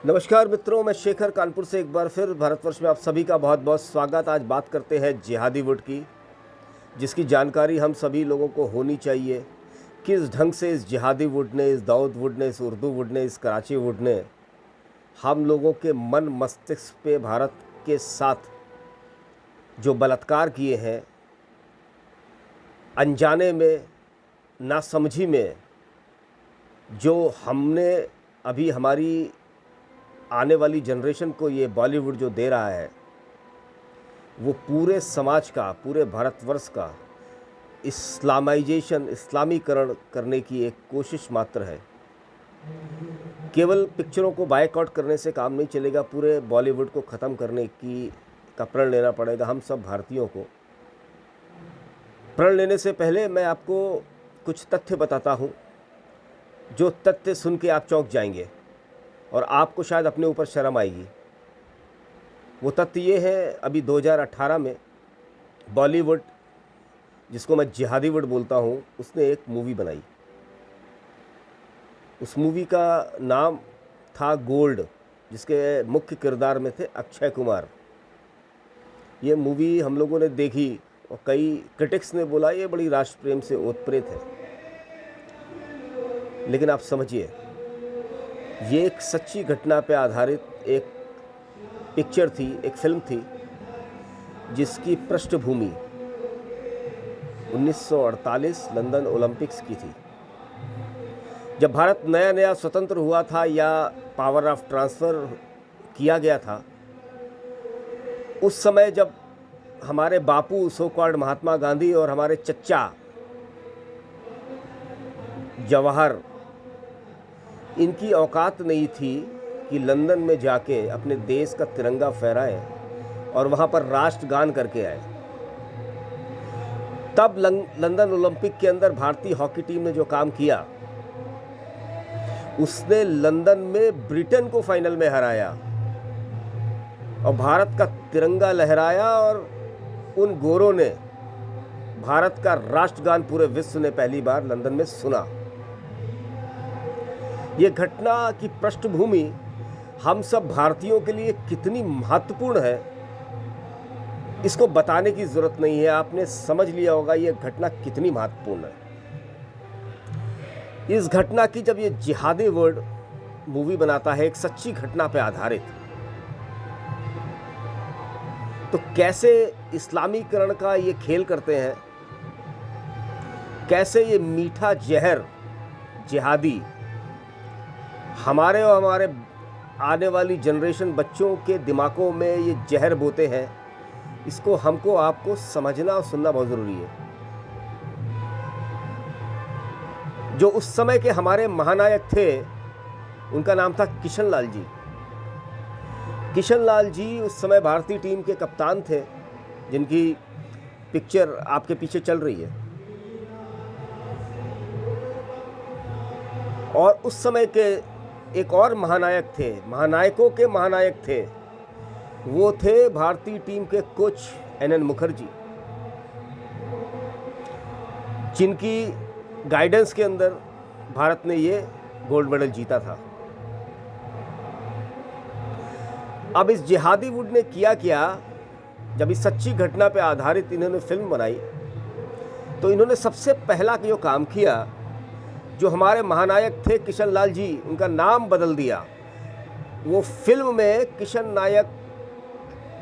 नमस्कार मित्रों, मैं शेखर कानपुर से एक बार फिर भारतवर्ष में आप सभी का बहुत बहुत स्वागत। आज बात करते हैं जिहादी वुड की, जिसकी जानकारी हम सभी लोगों को होनी चाहिए। किस ढंग से इस जिहादी वुड ने, इस दाऊद वुड ने, इस उर्दू वुड ने, इस कराची वुड ने हम लोगों के मन मस्तिष्क पे भारत के साथ जो बलात्कार किए हैं, अनजाने में, नासमझी में, जो हमने अभी हमारी आने वाली जनरेशन को ये बॉलीवुड जो दे रहा है, वो पूरे समाज का, पूरे भारतवर्ष का इस्लामाइजेशन, इस्लामीकरण करने की एक कोशिश मात्र है। केवल पिक्चरों को बायकॉट करने से काम नहीं चलेगा, पूरे बॉलीवुड को ख़त्म करने का प्रण लेना पड़ेगा हम सब भारतीयों को। प्रण लेने से पहले मैं आपको कुछ तथ्य बताता हूँ, जो तथ्य सुन के आप चौंक जाएंगे और आपको शायद अपने ऊपर शर्म आएगी। वो तथ्य ये है, अभी 2018 में बॉलीवुड, जिसको मैं जिहादी वुड बोलता हूँ, उसने एक मूवी बनाई। उस मूवी का नाम था गोल्ड, जिसके मुख्य किरदार में थे अक्षय कुमार। ये मूवी हम लोगों ने देखी और कई क्रिटिक्स ने बोला ये बड़ी राष्ट्र प्रेम से ओतप्रेत है, लेकिन आप समझिए, ये एक सच्ची घटना पर आधारित एक पिक्चर थी, एक फिल्म थी, जिसकी पृष्ठभूमि 1948 लंदन ओलंपिक्स की थी। जब भारत नया नया स्वतंत्र हुआ था या पावर ऑफ ट्रांसफ़र किया गया था, उस समय जब हमारे बापू सो कॉल्ड महात्मा गांधी और हमारे चच्चा जवाहर, इनकी औकात नहीं थी कि लंदन में जाके अपने देश का तिरंगा फहराएं और वहाँ पर राष्ट्रगान करके आए। तब लंदन ओलंपिक के अंदर भारतीय हॉकी टीम ने जो काम किया, उसने लंदन में ब्रिटेन को फाइनल में हराया और भारत का तिरंगा लहराया और उन गोरों ने भारत का राष्ट्रगान पूरे विश्व ने पहली बार लंदन में सुना। ये घटना की पृष्ठभूमि हम सब भारतीयों के लिए कितनी महत्वपूर्ण है, इसको बताने की ज़रूरत नहीं है। आपने समझ लिया होगा ये घटना कितनी महत्वपूर्ण है। इस घटना की जब ये जिहादी वुड मूवी बनाता है, एक सच्ची घटना पर आधारित, तो कैसे इस्लामीकरण का ये खेल करते हैं, कैसे ये मीठा जहर जिहादी हमारे और हमारे आने वाली जनरेशन बच्चों के दिमागों में ये जहर बोते हैं, इसको हमको आपको समझना और सुनना बहुत ज़रूरी है। जो उस समय के हमारे महानायक थे, उनका नाम था किशन लाल जी। किशन लाल जी उस समय भारतीय टीम के कप्तान थे, जिनकी पिक्चर आपके पीछे चल रही है। और उस समय के एक और महानायक थे, महानायकों के महानायक थे, वो थे भारतीय टीम के कोच एन मुखर्जी, जिनकी गाइडेंस के अंदर भारत ने ये गोल्ड मेडल जीता था। अब इस जिहादी वुड ने किया क्या, जब इस सच्ची घटना पर आधारित इन्होंने फिल्म बनाई, तो इन्होंने सबसे पहला जो काम किया, जो हमारे महानायक थे किशन लाल जी, उनका नाम बदल दिया। वो फिल्म में किशन नायक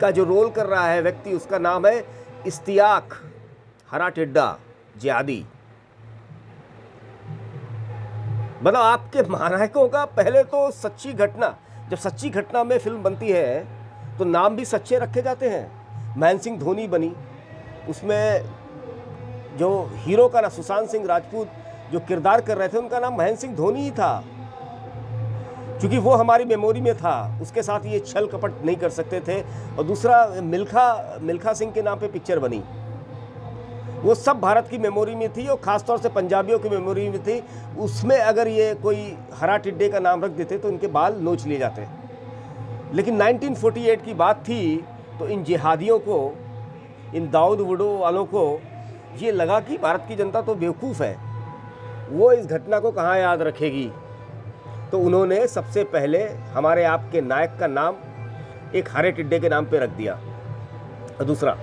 का जो रोल कर रहा है व्यक्ति, उसका नाम है इश्तियाक हरा टिड्डा जिहादी। मतलब आपके महानायकों का पहले तो सच्ची घटना, जब सच्ची घटना में फिल्म बनती है तो नाम भी सच्चे रखे जाते हैं। महेंद्र सिंह धोनी बनी, उसमें जो हीरो का ना, सुशांत सिंह राजपूत जो किरदार कर रहे थे, उनका नाम महेंद्र सिंह धोनी ही था, क्योंकि वो हमारी मेमोरी में था। उसके साथ ये छल कपट नहीं कर सकते थे। और दूसरा मिल्खा सिंह के नाम पे पिक्चर बनी, वो सब भारत की मेमोरी में थी और ख़ासतौर से पंजाबियों की मेमोरी में थी। उसमें अगर ये कोई हरा टिड्डे का नाम रख देते तो इनके बाल नोच लिए जाते। लेकिन 1948 की बात थी, तो इन जिहादियों को, इन दाऊद वुडों वालों को ये लगा कि भारत की जनता तो बेवकूफ़ है, वो इस घटना को कहाँ याद रखेगी। तो उन्होंने सबसे पहले हमारे आपके नायक का नाम एक हरे टिड्डे के नाम पे रख दिया। और दूसरा,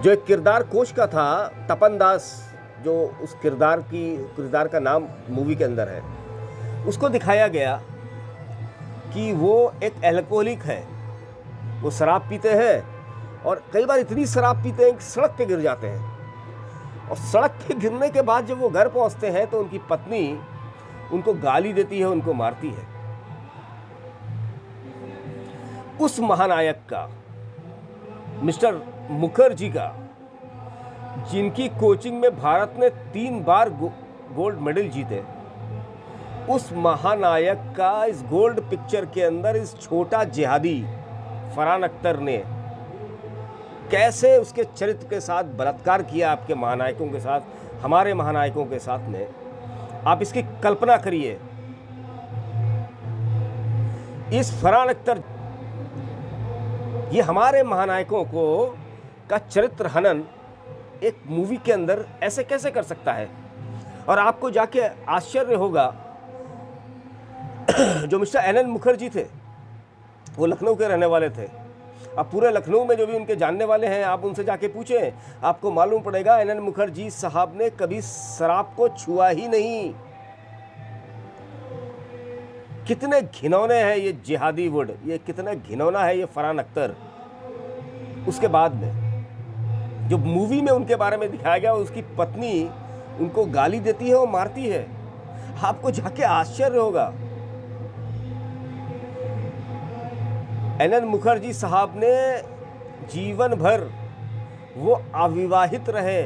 जो एक किरदार कोच का था तपन दास, जो उस किरदार का नाम मूवी के अंदर है, उसको दिखाया गया कि वो एक अल्कोहलिक है, वो शराब पीते हैं और कई बार इतनी शराब पीते हैं कि सड़क पे गिर जाते हैं, और सड़क पे गिरने के बाद जब वो घर पहुंचते हैं तो उनकी पत्नी उनको गाली देती है, उनको मारती है। उस महानायक का, मिस्टर मुखर्जी का, जिनकी कोचिंग में भारत ने 3 बार गोल्ड मेडल जीते, उस महानायक का इस गोल्ड पिक्चर के अंदर इस छोटा जिहादी फरहान अख्तर ने कैसे उसके चरित्र के साथ बलात्कार किया आपके महानायकों के साथ, हमारे महानायकों के साथ में, आप इसकी कल्पना करिए। इस फरहान अख्तर, ये हमारे महानायकों को का चरित्र हनन एक मूवी के अंदर ऐसे कैसे कर सकता है। और आपको जाके आश्चर्य होगा, जो मिस्टर एनएन मुखर्जी थे वो लखनऊ के रहने वाले थे। अब पूरे लखनऊ में जो भी उनके जानने वाले हैं, आप उनसे जाके पूछें, आपको मालूम पड़ेगा एनएन मुखर्जी साहब ने कभी शराब को छुआ ही नहीं। कितने घिनौने हैं ये जिहादी वुड, ये कितना घिनौना है ये फरहान अख्तर। उसके बाद में जो मूवी में उनके बारे में दिखाया गया, उसकी पत्नी उनको गाली देती है और मारती है। आपको जाके आश्चर्य होगा। एनएन मुखर्जी साहब ने जीवन भर वो अविवाहित रहे,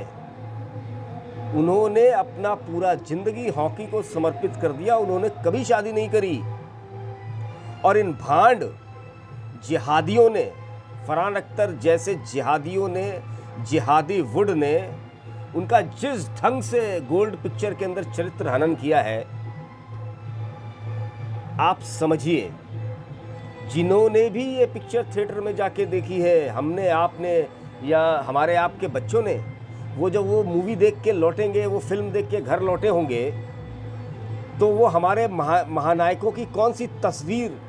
उन्होंने अपना पूरा जिंदगी हॉकी को समर्पित कर दिया, उन्होंने कभी शादी नहीं करी। और इन भांड जिहादियों ने, फरहान अख्तर जैसे जिहादियों ने, जिहादी वुड ने उनका जिस ढंग से गोल्ड पिक्चर के अंदर चरित्र हनन किया है, आप समझिए। जिन्होंने भी ये पिक्चर थिएटर में जाके देखी है, हमने, आपने या हमारे आपके बच्चों ने, वो जब वो मूवी देख के लौटेंगे, वो फिल्म देख के घर लौटे होंगे, तो वो हमारे महानायकों की कौन सी तस्वीर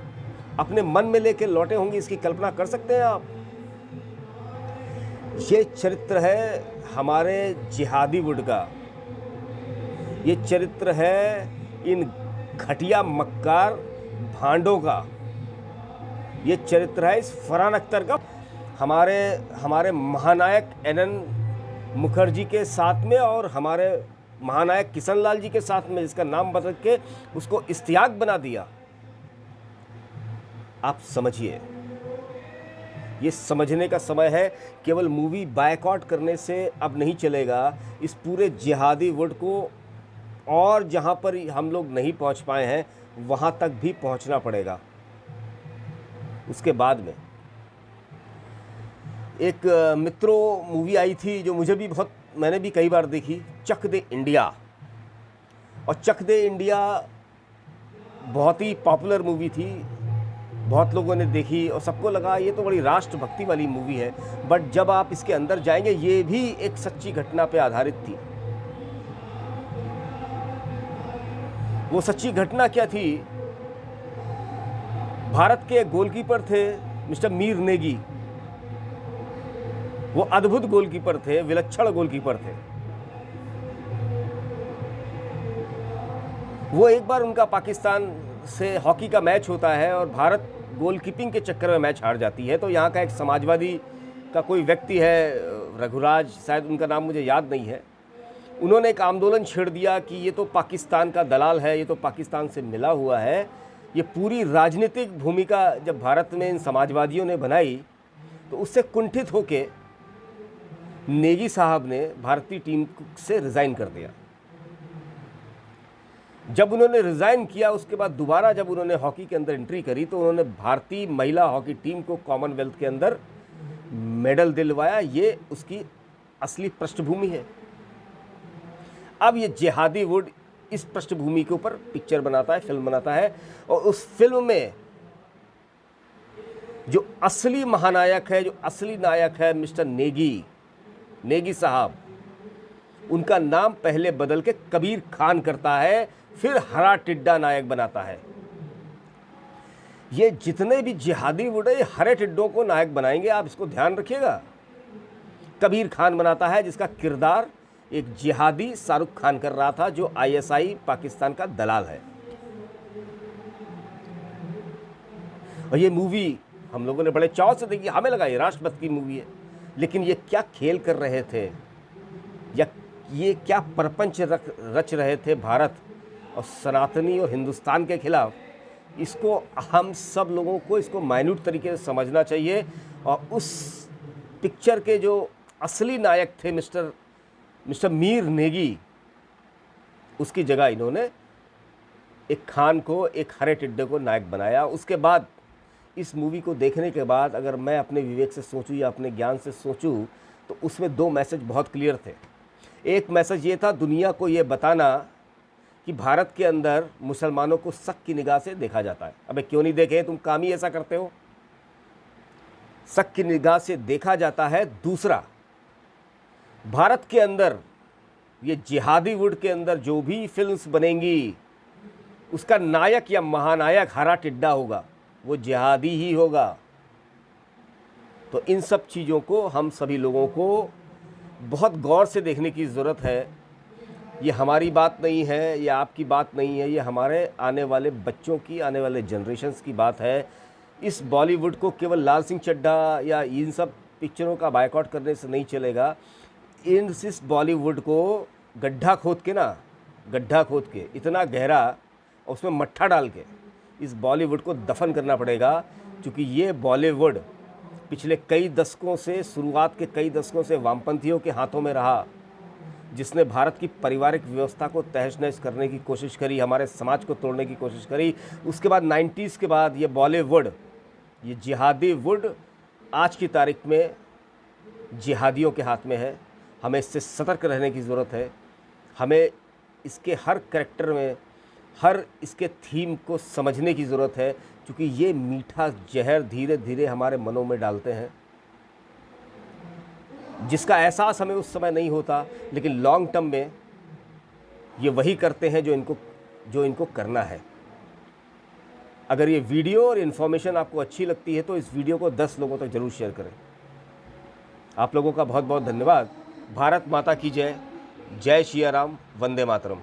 अपने मन में लेके लौटे होंगे, इसकी कल्पना कर सकते हैं आप। ये चरित्र है हमारे जिहादी वुड का, ये चरित्र है इन घटिया मक्कार भांडों का, ये चरित्र है इस फरहान अख्तर का। हमारे महानायक एनएन मुखर्जी के साथ में और हमारे महानायक किशन लाल जी के साथ में, जिसका नाम बदल के उसको इश्तियाक बना दिया। आप समझिए, ये समझने का समय है। केवल मूवी बायकॉट करने से अब नहीं चलेगा। इस पूरे जिहादी वुड को और जहां पर हम लोग नहीं पहुंच पाए हैं, वहां तक भी पहुंचना पड़ेगा। उसके बाद में एक मित्रों मूवी आई थी जो मुझे भी मैंने भी कई बार देखी, चक दे इंडिया। और चक दे इंडिया बहुत ही पॉपुलर मूवी थी, बहुत लोगों ने देखी और सबको लगा ये तो बड़ी राष्ट्रभक्ति वाली मूवी है। बट जब आप इसके अंदर जाएंगे, ये भी एक सच्ची घटना पे आधारित थी। वो सच्ची घटना क्या थी? भारत के एक गोलकीपर थे मिस्टर मीर नेगी। वो अद्भुत गोलकीपर थे, विलक्षण गोलकीपर थे। वो एक बार उनका पाकिस्तान से हॉकी का मैच होता है और भारत गोलकीपिंग के चक्कर में मैच हार जाती है। तो यहाँ का एक समाजवादी का कोई व्यक्ति है, रघुराज शायद उनका नाम, मुझे याद नहीं है, उन्होंने एक आंदोलन छेड़ दिया कि ये तो पाकिस्तान का दलाल है, ये तो पाकिस्तान से मिला हुआ है। ये पूरी राजनीतिक भूमिका जब भारत में इन समाजवादियों ने बनाई, तो उससे कुंठित होके नेगी साहब ने भारतीय टीम से रिज़ाइन कर दिया। जब उन्होंने रिज़ाइन किया, उसके बाद दोबारा जब उन्होंने हॉकी के अंदर एंट्री करी, तो उन्होंने भारतीय महिला हॉकी टीम को कॉमनवेल्थ के अंदर मेडल दिलवाया। ये उसकी असली पृष्ठभूमि है। अब ये जिहादी वुड इस पृष्ठभूमि के ऊपर पिक्चर बनाता है, फिल्म बनाता है, और उस फिल्म में जो असली महानायक है, जो असली नायक है, मिस्टर नेगी साहब, उनका नाम पहले बदल के कबीर खान करता है। फिर हरा टिड्डा नायक बनाता है। ये जितने भी जिहादी वुड है हरे टिड्डों को नायक बनाएंगे, आप इसको ध्यान रखिएगा। कबीर खान बनाता है जिसका किरदार एक जिहादी शाहरुख खान कर रहा था, जो आईएसआई पाकिस्तान का दलाल है। और ये मूवी हम लोगों ने बड़े चाव से देखी, हमें लगा ये राष्ट्रभक्त की मूवी है, लेकिन ये क्या खेल कर रहे थे, या ये क्या प्रपंच रच रहे थे भारत और सनातनी और हिंदुस्तान के खिलाफ। इसको हम सब लोगों को इसको माइन्यूट तरीके से समझना चाहिए। और उस पिक्चर के जो असली नायक थे मिस्टर मीर नेगी, उसकी जगह इन्होंने एक खान को, एक हरे टिड्डे को नायक बनाया। उसके बाद इस मूवी को देखने के बाद अगर मैं अपने विवेक से सोचूं या अपने ज्ञान से सोचूं, तो उसमें दो मैसेज बहुत क्लियर थे। एक मैसेज ये था दुनिया को ये बताना कि भारत के अंदर मुसलमानों को शक की निगाह से देखा जाता है। अबे क्यों नहीं देखे, तुम काम ही ऐसा करते हो। शक की निगाह से देखा जाता है। दूसरा, भारत के अंदर ये जिहादी वुड के अंदर जो भी फिल्म्स बनेंगी, उसका नायक या महानायक हरा टिड्डा होगा, वो जिहादी ही होगा। तो इन सब चीज़ों को हम सभी लोगों को बहुत गौर से देखने की ज़रूरत है। ये हमारी बात नहीं है, ये आपकी बात नहीं है, ये हमारे आने वाले बच्चों की, आने वाले जनरेशन्स की बात है। इस बॉलीवुड को केवल लाल सिंह चड्ढा या इन सब पिक्चरों का बायकॉट करने से नहीं चलेगा। इस बॉलीवुड को गड्ढा खोद के इतना गहरा, उसमें मट्ठा डाल के इस बॉलीवुड को दफन करना पड़ेगा। क्योंकि ये बॉलीवुड पिछले कई दशकों से, शुरुआत के कई दशकों से वामपंथियों के हाथों में रहा, जिसने भारत की पारिवारिक व्यवस्था को तहस-नहस करने की कोशिश करी, हमारे समाज को तोड़ने की कोशिश करी। उसके बाद 90s के बाद ये बॉलीवुड, ये जिहादी वुड आज की तारीख में जिहादियों के हाथ में है। हमें इससे सतर्क रहने की ज़रूरत है। हमें इसके हर कैरेक्टर में, हर इसके थीम को समझने की ज़रूरत है, क्योंकि ये मीठा जहर धीरे धीरे हमारे मनों में डालते हैं, जिसका एहसास हमें उस समय नहीं होता, लेकिन लॉन्ग टर्म में ये वही करते हैं जो इनको करना है। अगर ये वीडियो और इन्फॉर्मेशन आपको अच्छी लगती है तो इस वीडियो को 10 लोगों तक ज़रूर शेयर करें। आप लोगों का बहुत बहुत धन्यवाद। भारत माता की जय। जय श्री राम। वंदे मातरम।